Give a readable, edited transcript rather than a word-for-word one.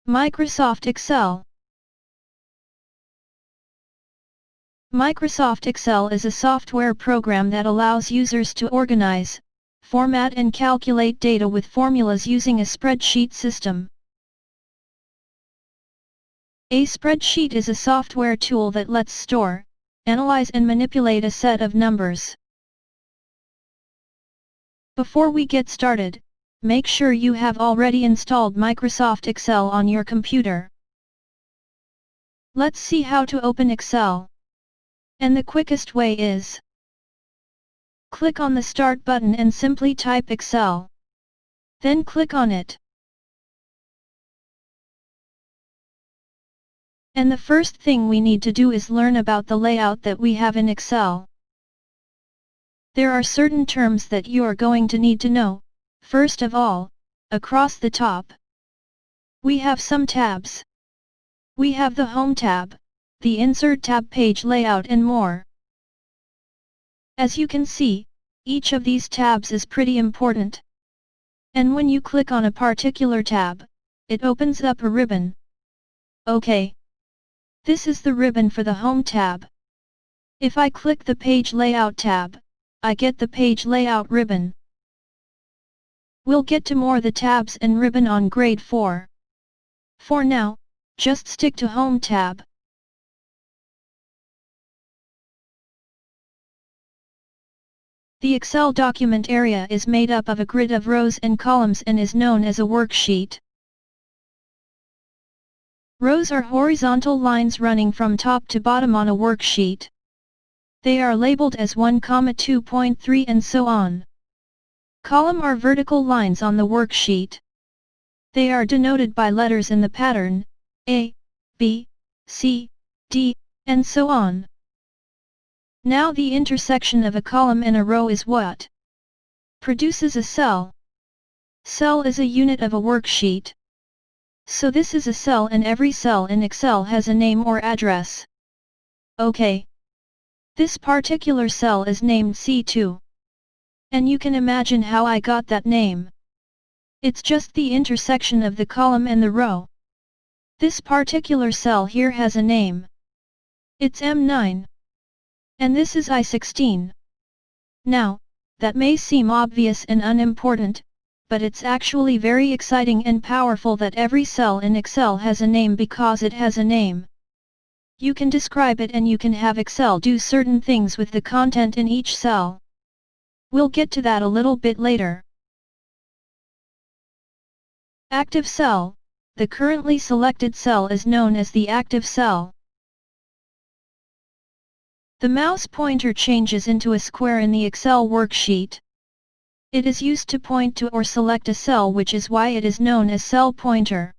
Microsoft Excel. Microsoft Excel is a software program that allows users to organize, format and calculate data with formulas using a spreadsheet system. A spreadsheet is a software tool that lets store, analyze and manipulate a set of numbers. Before we get started, make sure you have already installed Microsoft Excel on your computer. Let's see how to open Excel. And the quickest way is: click on the Start button and simply type Excel. Then click on it. And the first thing we need to do is learn about the layout that we have in Excel. There are certain terms that you are going to need to know. First of all, across the top, we have some tabs. We have the Home tab, the Insert tab, Page Layout and more. As you can see, each of these tabs is pretty important. And when you click on a particular tab, it opens up a ribbon. Okay. This is the ribbon for the Home tab. If I click the Page Layout tab, I get the Page Layout ribbon. We'll get to more the tabs and ribbon on grade 4. For now, just stick to Home tab. The Excel document area is made up of a grid of rows and columns and is known as a worksheet. Rows are horizontal lines running from top to bottom on a worksheet. They are labeled as 1, 2.3 and so on. Column are vertical lines on the worksheet. They are denoted by letters in the pattern A, B, C, D, and so on. Now the intersection of a column and a row is what produces a cell. Cell is a unit of a worksheet. So this is a cell and every cell in Excel has a name or address. Okay. This particular cell is named C2. And you can imagine how I got that name. It's just the intersection of the column and the row. This particular cell here has a name. It's M9. And this is I16. Now, that may seem obvious and unimportant, but it's actually very exciting and powerful that every cell in Excel has a name because it has a name. You can describe it and you can have Excel do certain things with the content in each cell. We'll get to that a little bit later. Active cell. The currently selected cell is known as the active cell. The mouse pointer changes into a square in the Excel worksheet. It is used to point to or select a cell, which is why it is known as cell pointer.